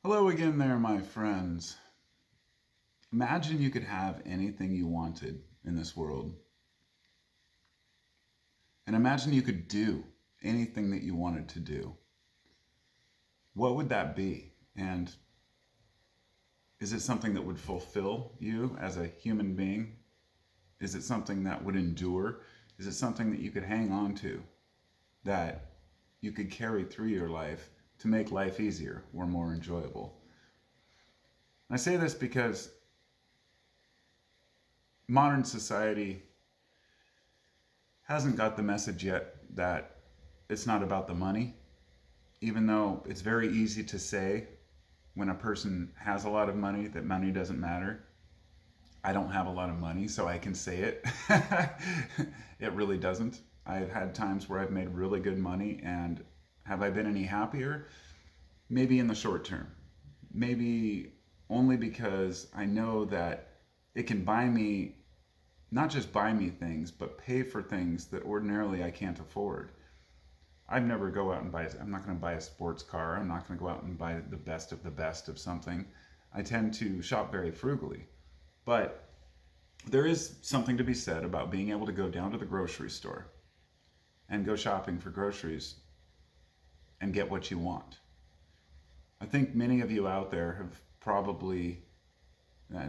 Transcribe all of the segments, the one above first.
Hello again, there, my friends. Imagine you could have anything you wanted in this world. And imagine you could do anything that you wanted to do. What would that be? And is it something that would fulfill you as a human being? Is it something that would endure? Is it something that you could hang on to, that you could carry through your life to make life easier or more enjoyable? I say this because modern society hasn't got the message yet that it's not about the money, even though it's very easy to say when a person has a lot of money that money doesn't matter. I don't have a lot of money, so I can say it. It really doesn't. I've had times where I've made really good money, and have I been any happier? Maybe in the short term. Maybe only because I know that it can buy me, not just buy me things, but pay for things that ordinarily I can't afford. I'd never go out and buy, I'm not going to buy a sports car. I'm not going to go out and buy the best of something. I tend to shop very frugally. But there is something to be said about being able to go down to the grocery store and go shopping for groceries and get what you want. I think many of you out there have probably,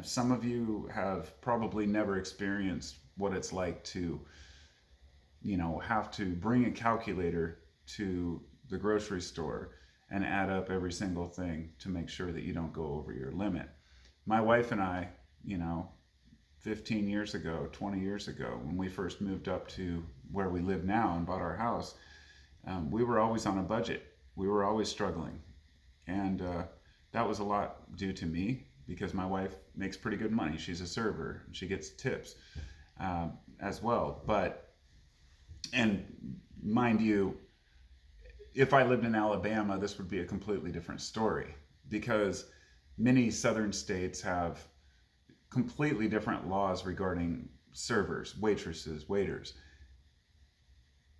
some of you have probably never experienced what it's like to, have to bring a calculator to the grocery store and add up every single thing to make sure that you don't go over your limit. My wife and I, 15 years ago, 20 years ago, when we first moved up to where we live now and bought our house, we were always on a budget. We were always struggling. And that was a lot due to me because my wife makes pretty good money. She's a server. She gets tips as well. And mind you, if I lived in Alabama, this would be a completely different story because many southern states have completely different laws regarding servers, waitresses, waiters.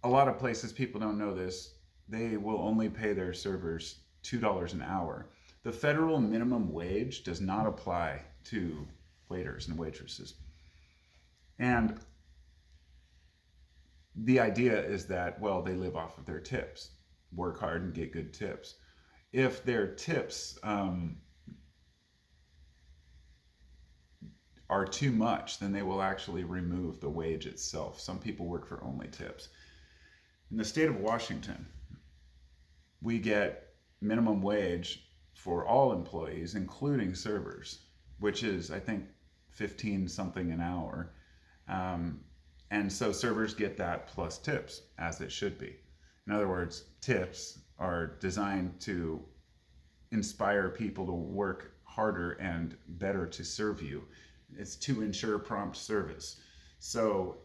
A lot of places, people don't know this, they will only pay their servers $2 an hour. The federal minimum wage does not apply to waiters and waitresses. And the idea is that, well, they live off of their tips, work hard and get good tips. If their tips are too much, then they will actually remove the wage itself. Some people work for only tips. In the state of Washington, we get minimum wage for all employees, including servers, which is, I think, 15 something an hour. And so servers get that plus tips, as it should be. In other words, tips are designed to inspire people to work harder and better to serve you. It's to ensure prompt service. So,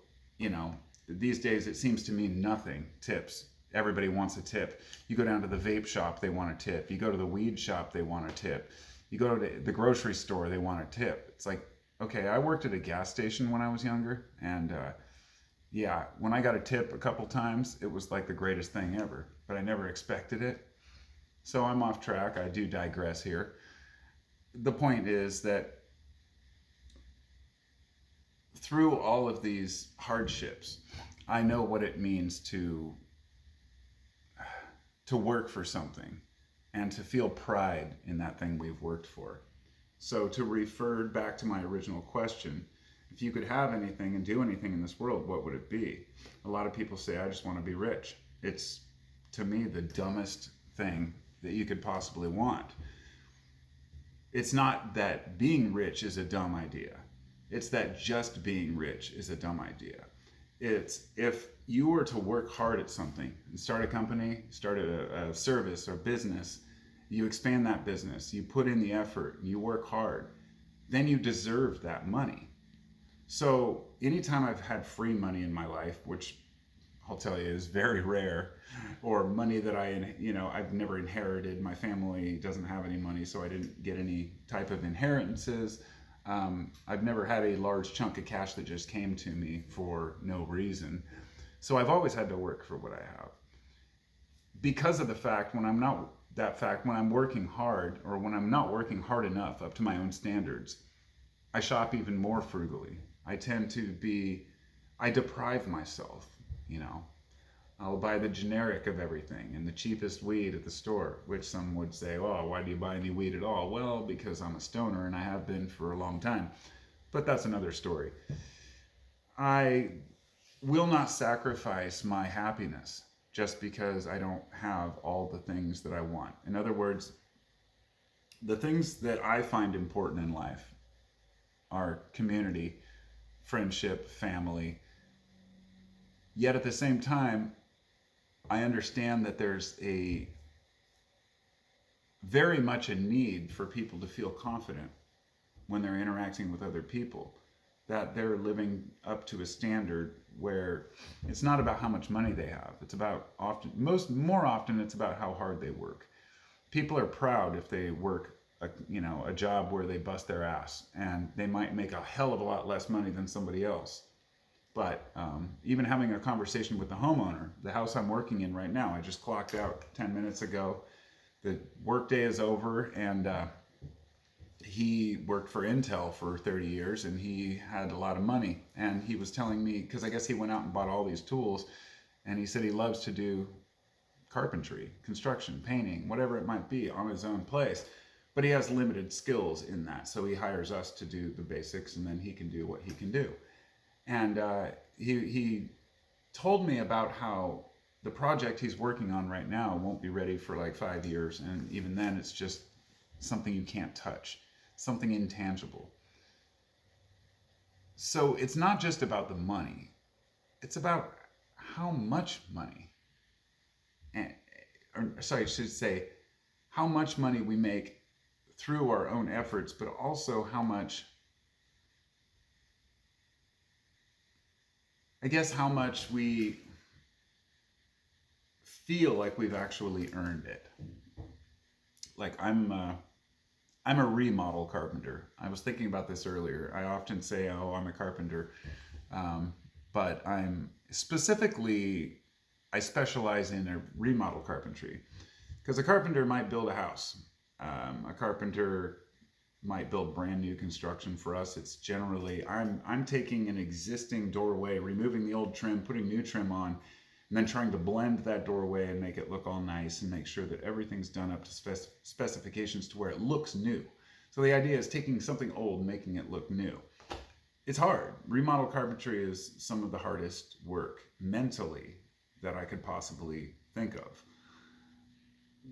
these days it seems to mean nothing, tips. Everybody wants a tip. You go down to the vape shop, they want a tip. You go to the weed shop, they want a tip. You go to the grocery store, they want a tip. It's like, okay, I worked at a gas station when I was younger, and when I got a tip a couple times, it was like the greatest thing ever, but I never expected it. So I'm off track. I do digress here. The point is that through all of these hardships, I know what it means to work for something and to feel pride in that thing we've worked for. So to refer back to my original question, if you could have anything and do anything in this world, what would it be? A lot of people say, I just want to be rich. It's, to me, the dumbest thing that you could possibly want. It's not that being rich is a dumb idea. It's that just being rich is a dumb idea. It's if you were to work hard at something and start a company, start a service or business, you expand that business, you put in the effort, you work hard, then you deserve that money. So anytime I've had free money in my life, which I'll tell you is very rare, or money that I've never inherited. My family doesn't have any money, so I didn't get any type of inheritances. I've never had a large chunk of cash that just came to me for no reason. So I've always had to work for what I have. Because of the fact when I'm not that fact when I'm working hard or when I'm not working hard enough up to my own standards, I shop even more frugally. I tend to be, I deprive myself, you know. I'll buy the generic of everything and the cheapest weed at the store, which some would say, oh, why do you buy any weed at all? Well, because I'm a stoner and I have been for a long time. But that's another story. I will not sacrifice my happiness just because I don't have all the things that I want. In other words, the things that I find important in life are community, friendship, family. Yet at the same time, I understand that there's a very much a need for people to feel confident when they're interacting with other people, that they're living up to a standard where it's not about how much money they have. It's about more often it's about how hard they work. People are proud if they work a job where they bust their ass, and they might make a hell of a lot less money than somebody else. But even having a conversation with the homeowner, the house I'm working in right now, I just clocked out 10 minutes ago. The workday is over, and he worked for Intel for 30 years, and he had a lot of money. And he was telling me, because I guess he went out and bought all these tools, and he said he loves to do carpentry, construction, painting, whatever it might be on his own place. But he has limited skills in that, so he hires us to do the basics, and then he can do what he can do. And he told me about how the project he's working on right now won't be ready for like 5 years, and even then it's just something you can't touch, something intangible. So it's not just about the money, it's about how much money, and, I should say, how much money we make through our own efforts, but also how much, I guess, how much we feel like we've actually earned it. Like I'm a remodel carpenter. I was thinking about this earlier. I often say, "Oh, I'm a carpenter," but I specialize in a remodel carpentry, because a carpenter might build a house. A carpenter might build brand new construction. For us, it's generally I'm taking an existing doorway, removing the old trim, putting new trim on, and then trying to blend that doorway and make it look all nice and make sure that everything's done up to specifications to where it looks new. So the idea is taking something old and making it look new. It's hard. Remodel carpentry is some of the hardest work mentally that I could possibly think of.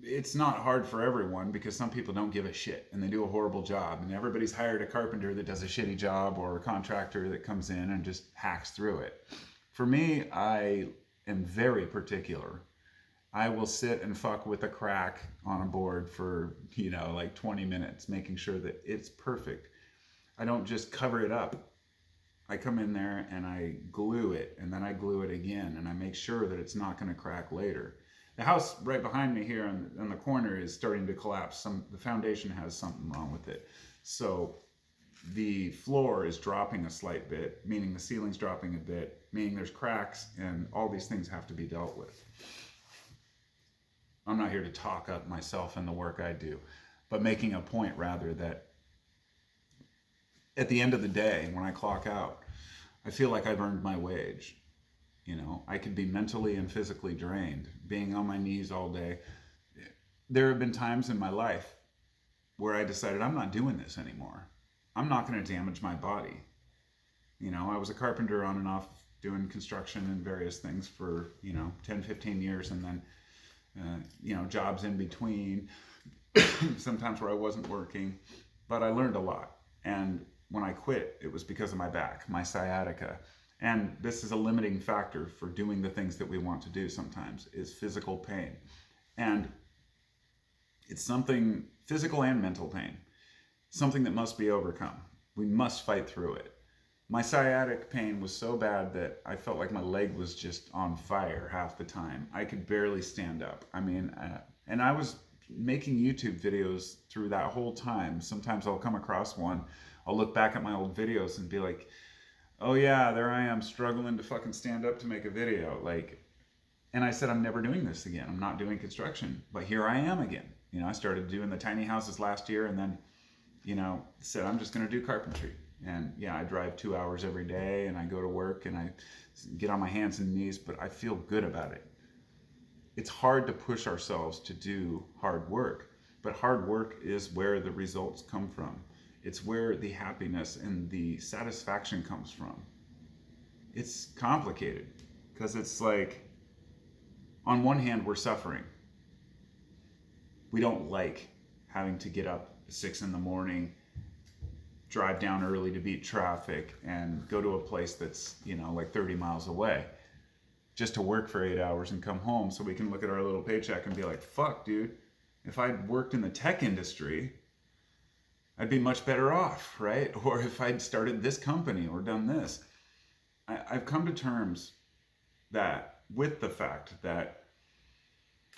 It's not hard for everyone, because some people don't give a shit and they do a horrible job, and everybody's hired a carpenter that does a shitty job, or a contractor that comes in and just hacks through it. For me, I am very particular. I will sit and fuck with a crack on a board for, like 20 minutes, making sure that it's perfect. I don't just cover it up. I come in there and I glue it, and then I glue it again, and I make sure that it's not going to crack later. The house right behind me here on the corner is starting to collapse. The foundation has something wrong with it. So the floor is dropping a slight bit, meaning the ceiling's dropping a bit, meaning there's cracks, and all these things have to be dealt with. I'm not here to talk up myself and the work I do, but making a point rather that at the end of the day, when I clock out, I feel like I've earned my wage. I could be mentally and physically drained, being on my knees all day. There have been times in my life where I decided I'm not doing this anymore. I'm not going to damage my body. I was a carpenter on and off doing construction and various things for, 10, 15 years, and then, jobs in between, sometimes where I wasn't working, but I learned a lot. And when I quit, it was because of my back, my sciatica. And this is a limiting factor for doing the things that we want to do sometimes, is physical pain. And it's something, physical and mental pain, something that must be overcome. We must fight through it. My sciatic pain was so bad that I felt like my leg was just on fire half the time. I could barely stand up. And I was making YouTube videos through that whole time. Sometimes I'll come across one, I'll look back at my old videos and be like, oh yeah, there I am struggling to fucking stand up to make a video. Like, And I said, I'm never doing this again. I'm not doing construction. But here I am again. I started doing the tiny houses last year, and then, said I'm just going to do carpentry. And yeah, I drive 2 hours every day, and I go to work, and I get on my hands and knees, but I feel good about it. It's hard to push ourselves to do hard work, but hard work is where the results come from. It's where the happiness and the satisfaction comes from. It's complicated because it's like, on one hand, we're suffering. We don't like having to get up at 6 in the morning, drive down early to beat traffic, and go to a place that's, like 30 miles away just to work for 8 hours and come home so we can look at our little paycheck and be like, fuck, dude, if I'd worked in the tech industry, I'd be much better off, right? Or if I'd started this company or done this. I've come to terms with the fact that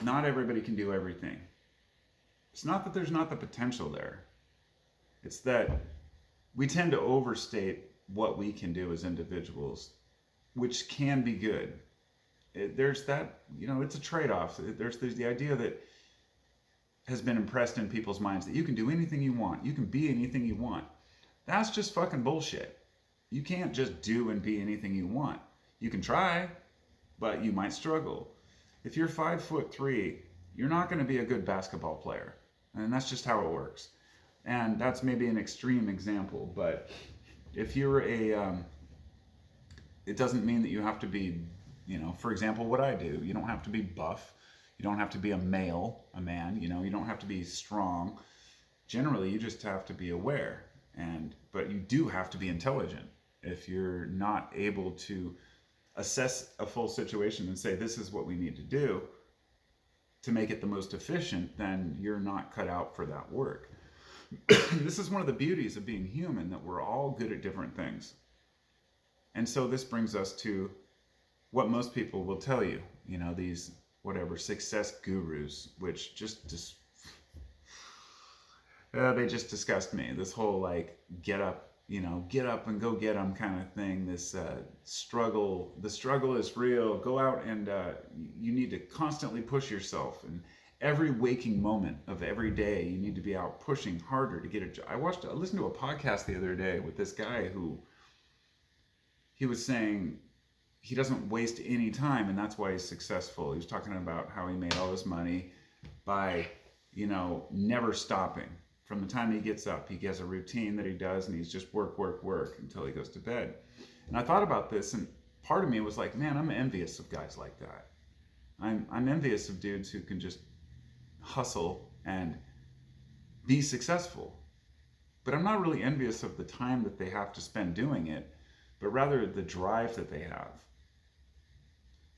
not everybody can do everything. It's not that there's not the potential there. It's that we tend to overstate what we can do as individuals, which can be good. There's that, it's a trade-off. There's the idea that has been impressed in people's minds that you can do anything you want. You can be anything you want. That's just fucking bullshit. You can't just do and be anything you want. You can try, but you might struggle. If you're 5'3", you're not going to be a good basketball player. And that's just how it works. And that's maybe an extreme example, but if you're it doesn't mean that you have to be, for example, what I do. You don't have to be buff. You don't have to be a man, you don't have to be strong. Generally, you just have to be aware. But you do have to be intelligent. If you're not able to assess a full situation and say, this is what we need to do to make it the most efficient, then you're not cut out for that work. This is one of the beauties of being human, that we're all good at different things. And so this brings us to what most people will tell you, these success gurus, which they just disgust me. This whole get up and go get them kind of thing. This struggle, the struggle is real. Go out and you need to constantly push yourself. And every waking moment of every day, you need to be out pushing harder to get a job. I listened to a podcast the other day with this guy who, he was saying he doesn't waste any time, and that's why he's successful. He was talking about how he made all his money by, never stopping. From the time he gets up, he has a routine that he does, and he's just work until he goes to bed. And I thought about this, and part of me was like, man, I'm envious of guys like that. I'm envious of dudes who can just hustle and be successful. But I'm not really envious of the time that they have to spend doing it, but rather the drive that they have.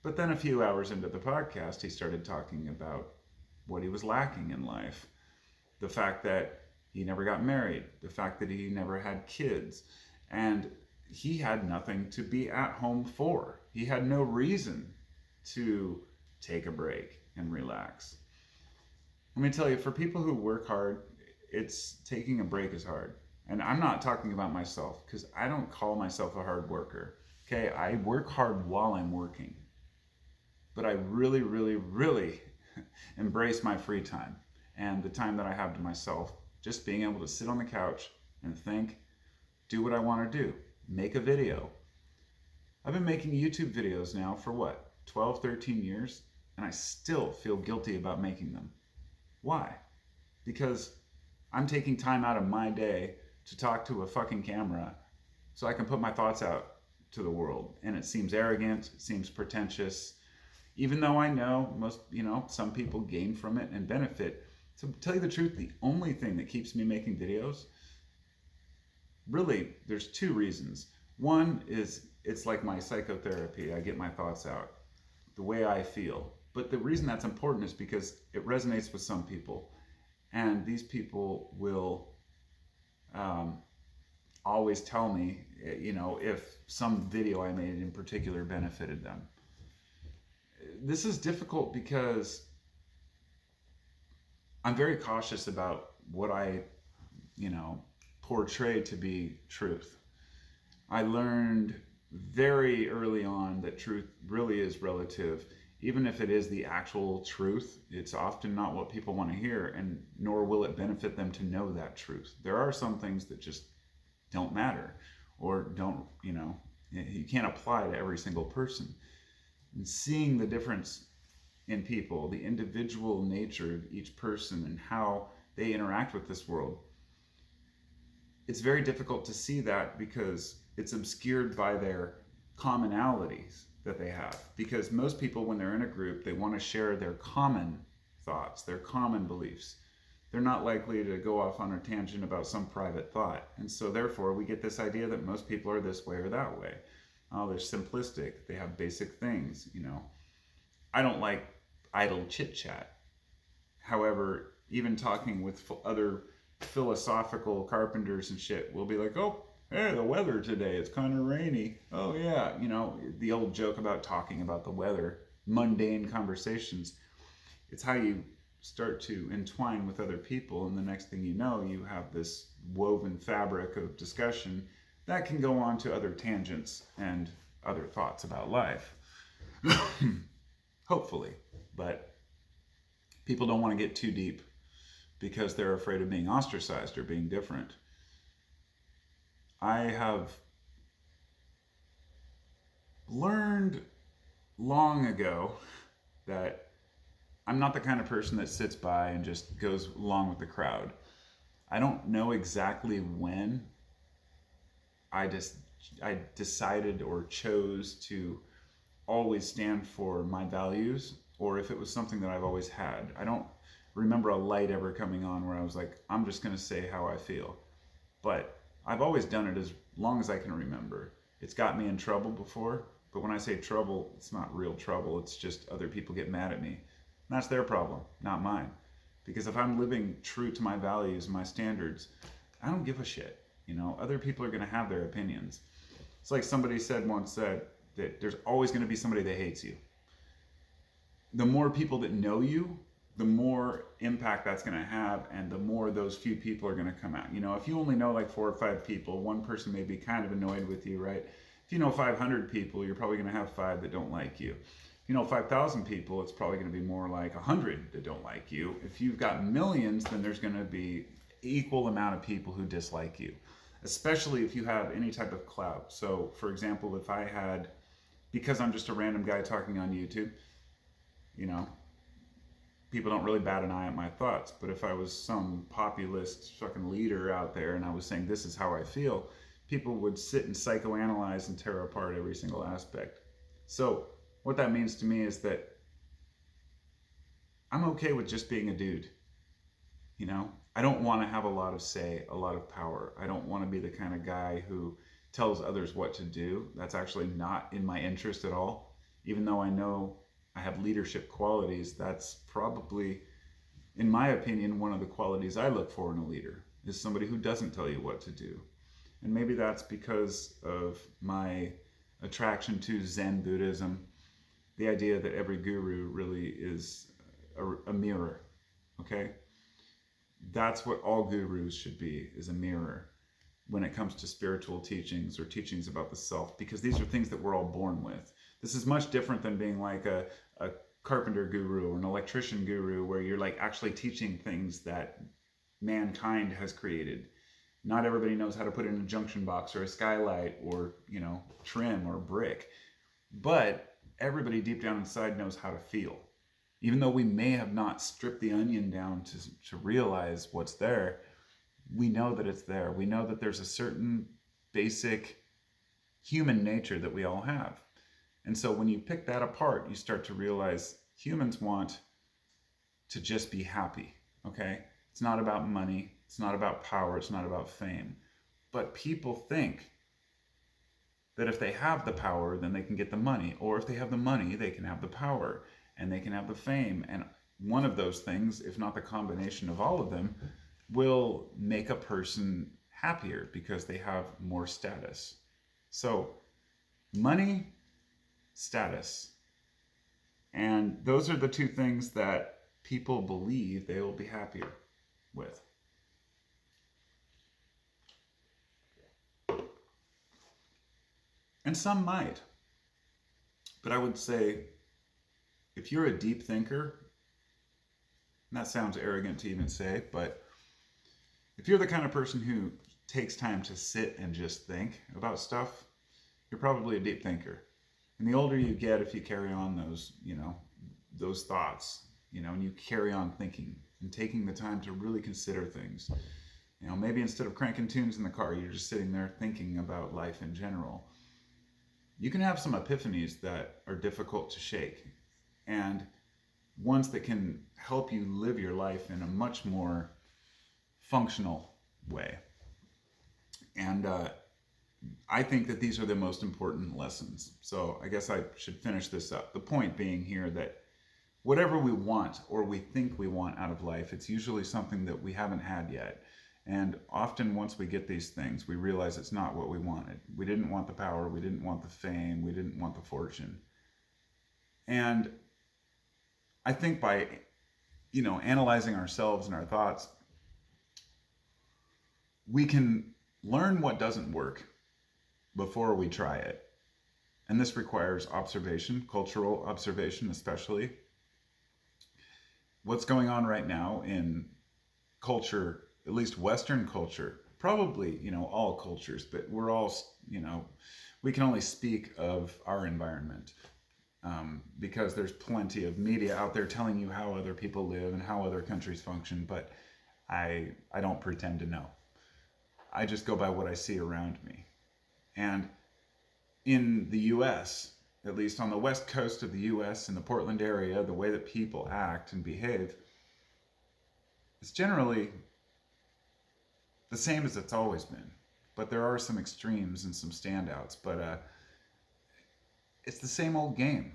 But then a few hours into the podcast, he started talking about what he was lacking in life. The fact that he never got married, the fact that he never had kids, and he had nothing to be at home for. He had no reason to take a break and relax. Let me tell you, for people who work hard, taking a break is hard. And I'm not talking about myself, because I don't call myself a hard worker. Okay, I work hard while I'm working. But I really, really, really embrace my free time and the time that I have to myself. Just being able to sit on the couch and think, do what I want to do, make a video. I've been making YouTube videos now for 12, 13 years, and I still feel guilty about making them. Why? Because I'm taking time out of my day to talk to a fucking camera so I can put my thoughts out to the world. And it seems arrogant, it seems pretentious, even though I know some people gain from it and benefit. So to tell you the truth, the only thing that keeps me making videos, really, there's two reasons. One is it's like my psychotherapy. I get my thoughts out the way I feel. But the reason that's important is because it resonates with some people. And these people will always tell me, if some video I made in particular benefited them. This is difficult because I'm very cautious about what I, portray to be truth. I learned very early on that truth really is relative. even if it is the actual truth, it's often not what people want to hear, and nor will it benefit them to know that truth. There are some things that just don't matter, or don't, you can't apply to every single person. And seeing the difference in people, the individual nature of each person and how they interact with this world, it's very difficult to see that because it's obscured by their commonalities that they have. Because most people, when they're in a group, they want to share their common thoughts, their common beliefs. They're not likely to go off on a tangent about some private thought. And so therefore we get this idea that most people are this way or that way. Oh, they're simplistic. They have basic things, I don't like idle chit chat. However, even talking with other philosophical carpenters and shit, we'll be like, oh, hey, the weather today, it's kind of rainy. Oh yeah, the old joke about talking about the weather, mundane conversations. It's how you start to entwine with other people, and the next thing you know, you have this woven fabric of discussion that can go on to other tangents and other thoughts about life. Hopefully. But people don't want to get too deep because they're afraid of being ostracized or being different. I have learned long ago that I'm not the kind of person that sits by and just goes along with the crowd. I don't know exactly when I decided or chose to always stand for my values, or if it was something that I've always had. I don't remember a light ever coming on where I was like, I'm just going to say how I feel. But I've always done it as long as I can remember. It's got me in trouble before, but when I say trouble, it's not real trouble. It's just other people get mad at me. And that's their problem, not mine. Because if I'm living true to my values and my standards, I don't give a shit. Other people are going to have their opinions. It's like somebody once said that there's always going to be somebody that hates you. The more people that know you, the more impact that's going to have, and the more those few people are going to come out. If you only know like 4 or 5 people, one person may be kind of annoyed with you, right? If you know 500 people, you're probably going to have 5 that don't like you. If you know 5,000 people, it's probably going to be more like 100 that don't like you. If you've got millions, then there's going to be equal amount of people who dislike you, especially if you have any type of clout. So, for example, if I had, because I'm just a random guy talking on YouTube, people don't really bat an eye at my thoughts. But if I was some populist fucking leader out there and I was saying this is how I feel, people would sit and psychoanalyze and tear apart every single aspect. So what that means to me is that I'm okay with just being a dude. I don't want to have a lot of say, a lot of power. I don't want to be the kind of guy who tells others what to do. That's actually not in my interest at all. Even though I know I have leadership qualities, that's probably, in my opinion, one of the qualities I look for in a leader, is somebody who doesn't tell you what to do. And maybe that's because of my attraction to Zen Buddhism, the idea that every guru really is a mirror, okay? That's what all gurus should be, is a mirror when it comes to spiritual teachings or teachings about the self, because these are things that we're all born with. This is much different than being like a carpenter guru or an electrician guru, where you're like actually teaching things that mankind has created. Not everybody knows how to put in a junction box or a skylight or, trim or brick. But everybody deep down inside knows how to feel. Even though we may have not stripped the onion down to realize what's there, we know that it's there. We know that there's a certain basic human nature that we all have. And so when you pick that apart, you start to realize humans want to just be happy, okay? It's not about money. It's not about power. It's not about fame. But people think that if they have the power, then they can get the money. Or if they have the money, they can have the power and they can have the fame. And one of those things, if not the combination of all of them, will make a person happier because they have more status. So money, status. And those are the two things that people believe they will be happier with. And some might. But I would say if you're a deep thinker, and that sounds arrogant to even say, but if you're the kind of person who takes time to sit and just think about stuff, you're probably a deep thinker. And the older you get, if you carry on those, those thoughts, and you carry on thinking and taking the time to really consider things, maybe instead of cranking tunes in the car, you're just sitting there thinking about life in general. You can have some epiphanies that are difficult to shake, and ones that can help you live your life in a much more functional way. And I think that these are the most important lessons. So I guess I should finish this up. The point being here that whatever we want or we think we want out of life, it's usually something that we haven't had yet. And often once we get these things, we realize it's not what we wanted. We didn't want the power, we didn't want the fame, we didn't want the fortune. And I think by, analyzing ourselves and our thoughts, we can learn what doesn't work before we try it. And this requires observation, cultural observation especially. What's going on right now in culture, at least Western culture, probably, all cultures, but we're all, we can only speak of our environment because there's plenty of media out there telling you how other people live and how other countries function, but I don't pretend to know. I just go by what I see around me. And in the US, at least on the west coast of the US, in the Portland area, the way that people act and behave is generally the same as it's always been. But there are some extremes and some standouts. But it's the same old game.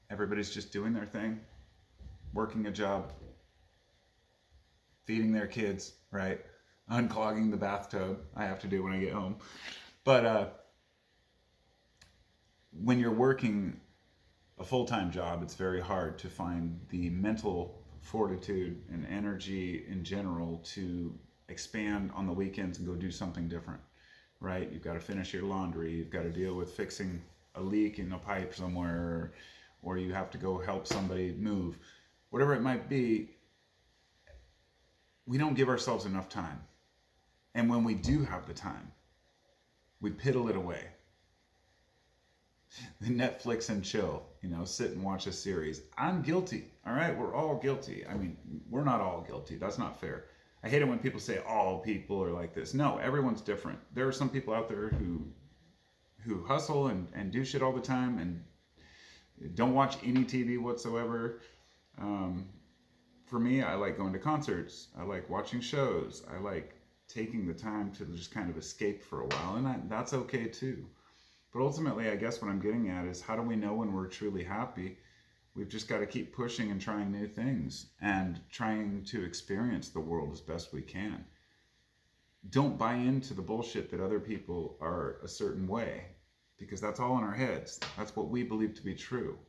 Everybody's just doing their thing, working a job, feeding their kids, right? Unclogging the bathtub. I have to do when I get home. But when you're working a full-time job, it's very hard to find the mental fortitude and energy in general to expand on the weekends and go do something different, right? You've got to finish your laundry. You've got to deal with fixing a leak in a pipe somewhere, or you have to go help somebody move. Whatever it might be, we don't give ourselves enough time. And when we do have the time, we piddle it away. The Netflix and chill, sit and watch a series. I'm guilty, all right? We're all guilty. I mean, we're not all guilty. That's not fair. I hate it when people say all people are like this. No, everyone's different. There are some people out there who hustle and do shit all the time and don't watch any TV whatsoever. For me, I like going to concerts. I like watching shows. I like taking the time to just kind of escape for a while, and that's okay too. But ultimately, I guess what I'm getting at is, how do we know when we're truly happy? We've just got to keep pushing and trying new things and trying to experience the world as best we can. Don't buy into the bullshit that other people are a certain way, because that's all in our heads. That's what we believe to be true.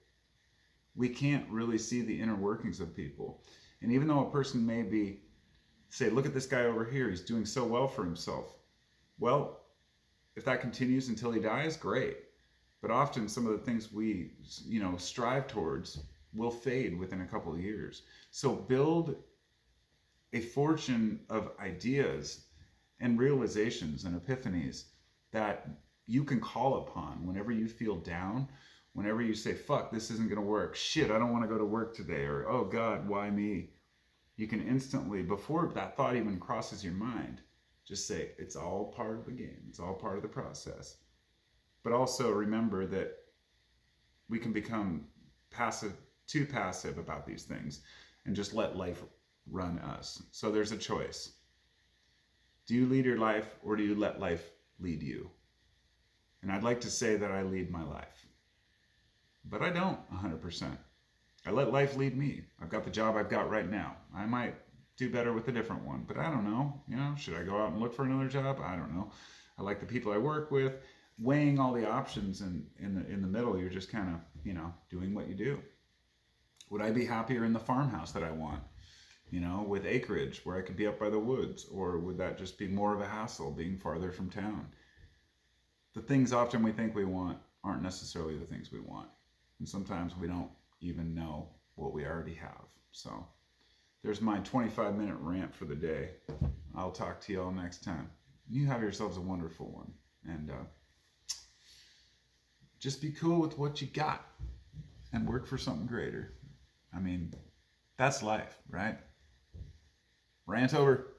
We can't really see the inner workings of people. And even though a person may say, look at this guy over here, he's doing so well for himself. Well, if that continues until he dies, great. But often some of the things we, strive towards will fade within a couple of years. So build a fortune of ideas and realizations and epiphanies that you can call upon whenever you feel down, whenever you say, fuck, this isn't going to work. Shit, I don't want to go to work today. Or, oh God, why me? You can instantly, before that thought even crosses your mind, just say, it's all part of the game. It's all part of the process. But also remember that we can become too passive about these things and just let life run us. So there's a choice. Do you lead your life, or do you let life lead you? And I'd like to say that I lead my life. But I don't 100%. I let life lead me. I've got the job I've got right now. I might do better with a different one, but I don't know. Should I go out and look for another job? I don't know. I like the people I work with. Weighing all the options, and in the middle, you're just kind of, doing what you do. Would I be happier in the farmhouse that I want, with acreage where I could be up by the woods? Or would that just be more of a hassle being farther from town? The things often we think we want aren't necessarily the things we want. And sometimes we don't even know what we already have. So there's my 25-minute rant for the day. I'll talk to you all next time. You have yourselves a wonderful one. And just be cool with what you got and work for something greater. I mean, that's life, right? Rant over.